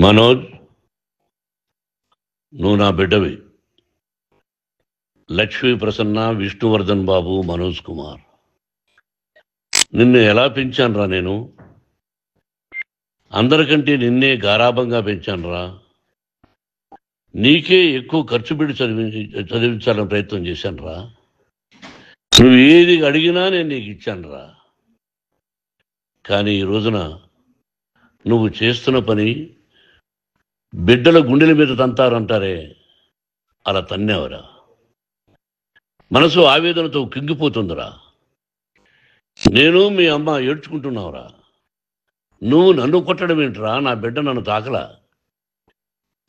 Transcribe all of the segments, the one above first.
మనోజ్, నువ్వు నా బిడ్డవి. లక్ష్మీ ప్రసన్న, విష్ణువర్ధన్ బాబు, మనోజ్ కుమార్. నిన్ను ఎలా పెంచానురా నేను? అందరికంటే నిన్నే గారాభంగా పెంచానురా. నీకే ఎక్కువ ఖర్చు పెట్టి చదివించాలని ప్రయత్నం చేశానురా. నువ్వు ఏది అడిగినా నేను నీకు ఇచ్చానురా. కానీ ఈ రోజున నువ్వు చేస్తున్న పని బిడ్డల గుండెల మీద తంతారంటారే, అలా తన్నేవరా. మనసు ఆవేదనతో కింగిపోతుందిరా. నేను మీ అమ్మ ఏడ్చుకుంటున్నావురా. నువ్వు నన్ను కొట్టడం ఏంట్రా? నా బిడ్డ నన్ను తాకలా.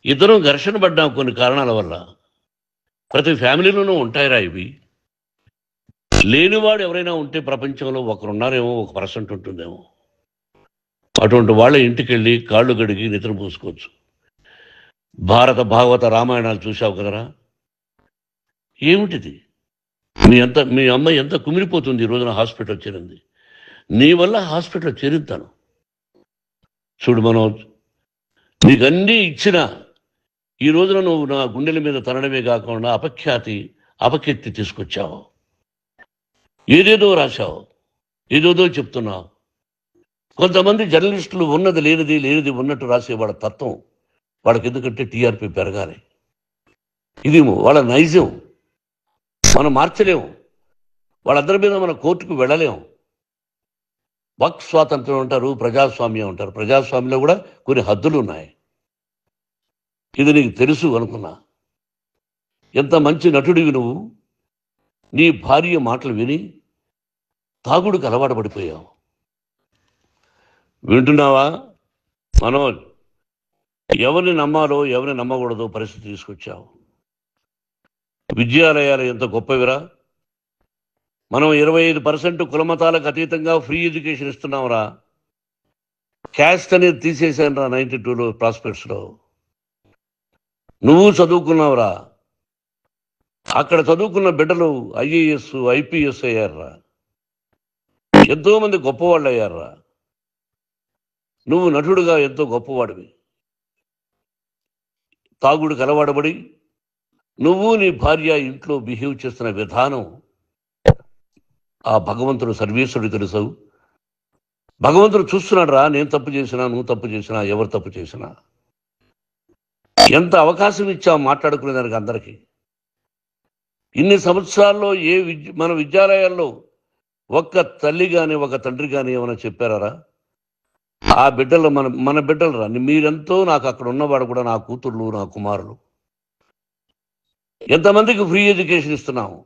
ఇద్దరం ఘర్షణ పడ్డాం కొన్ని కారణాల వల్ల. ప్రతి ఫ్యామిలీలోనూ ఉంటాయిరా ఇవి. లేనివాడు ఎవరైనా ఉంటే ప్రపంచంలో ఒకరున్నారేమో, 1% ఉంటుందేమో. అటువంటి వాళ్ళ ఇంటికి వెళ్ళి కాళ్ళు గడిగి నిద్ర పూసుకోవచ్చు. భారత భాగవత రామాయణాలు చూశావు కదరా. ఏమిటిది? మీ అమ్మ ఎంత కుమిలిపోతుంది ఈ రోజున హాస్పిటల్ చేరింది. నీ వల్ల హాస్పిటల్ చేరుతాను. చూడు మనోజ్, నీకన్నీ ఇచ్చిన ఈ రోజున నువ్వు నా గుండెల మీద తనడమే కాకుండా అపకీర్తి తీసుకొచ్చావు. ఏదేదో రాశావు, ఏదేదో చెప్తున్నావు. కొంతమంది జర్నలిస్టులు ఉన్నది లేనిది, లేనిది ఉన్నట్టు రాసేవాళ్ళ తత్వం వాళ్ళకి. ఎందుకంటే టీఆర్పీ పెరగాలి. ఇది వాళ్ళ నైజం. మనం మార్చలేము. వాళ్ళందరి మీద మన కోర్టుకు వెళ్ళలేము. వాక్ స్వాతంత్రం అంటారు, ప్రజాస్వామ్యం అంటారు. ప్రజాస్వామ్యంలో కూడా కొన్ని హద్దులు ఉన్నాయి. ఇది నీకు తెలుసు అనుకున్నా. ఎంత మంచి నటుడివి నువ్వు. నీ భార్య మాటలు విని తాగుడికి అలవాటు పడిపోయావు. వింటున్నావా మనోజ్? ఎవరిని నమ్మాలో ఎవరిని నమ్మకూడదో పరిస్థితి తీసుకొచ్చావు. విద్యాలయాలు ఎంత గొప్పవిరా. మనం 25% కులమతాలకు అతీతంగా ఫ్రీ ఎడ్యుకేషన్ ఇస్తున్నాంరా. క్యాస్ట్ అనేది తీసేశాను రా 92లో ప్రాస్పెక్ట్స్లో. నువ్వు చదువుకున్నావురా. అక్కడ చదువుకున్న బిడ్డలు IAS, IPS అయ్యారురా. ఎంతోమంది గొప్పవాళ్ళు అయ్యారురా. నువ్వు నటుడుగా ఎంతో గొప్పవాడివి. తాగుడికి అలవాడబడి నువ్వు నీ భార్య ఇంట్లో బిహేవ్ చేస్తున్న విధానం ఆ భగవంతుడు సర్వేశ్వరుడు తెలుసు. భగవంతుడు చూస్తున్నాడు రా. నేను తప్పు చేసినా, నువ్వు తప్పు చేసినా, ఎవరు తప్పు చేసినా. ఎంత అవకాశం ఇచ్చావు మాట్లాడుకునేదానికి అందరికీ. ఇన్ని సంవత్సరాల్లో మన విద్యాలయాల్లో ఒక్క తల్లి కానీ ఒక తండ్రి కానీ ఏమైనా చెప్పారా? ఆ బిడ్డలు మన బిడ్డలు రా. మీరెంతో నాకు అక్కడ ఉన్నవాడు కూడా నా కూతుర్లు, నా కుమారులు. ఎంతమందికి ఫ్రీ ఎడ్యుకేషన్ ఇస్తున్నావు.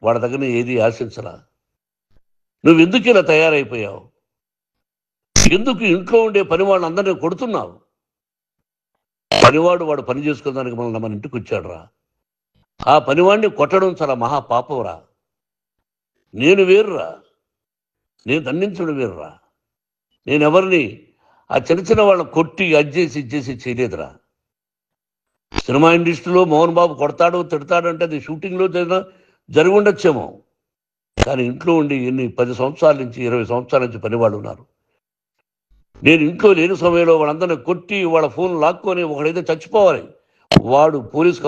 వాడి దగ్గర ఏది ఆశించరా. నువ్వు ఎందుకు ఇలా తయారైపోయావు? ఎందుకు ఇంట్లో ఉండే పనివాళ్ళు అందరినీ కొడుతున్నావు? పనివాడు వాడు పని చేసుకోవడానికి మన ఇంటికి వచ్చాడు రా. ఆ పనివాడిని కొట్టడం చాలా మహాపాపంరా. నేను వేరురా. నేను దండించడం వేరురా. నేను ఎవరిని ఆ చిన్న వాళ్ళని కొట్టి ఇచ్చేసి చేయలేదురా. సినిమా ఇండస్ట్రీలో మోహన్ బాబు కొడతాడు, తిడతాడు అంటే అది షూటింగ్లో జరిగి ఉండొచ్చేమో. కానీ ఇంట్లో ఉండి 10 సంవత్సరాల నుంచి 20 సంవత్సరాల నుంచి పనివాళ్ళు ఉన్నారు. నేను ఇంట్లో లేని సమయంలో వాళ్ళందరినీ కొట్టి వాళ్ళ ఫోన్ లాక్కొని ఒకడైతే చచ్చిపోవాలి. వాడు పోలీస్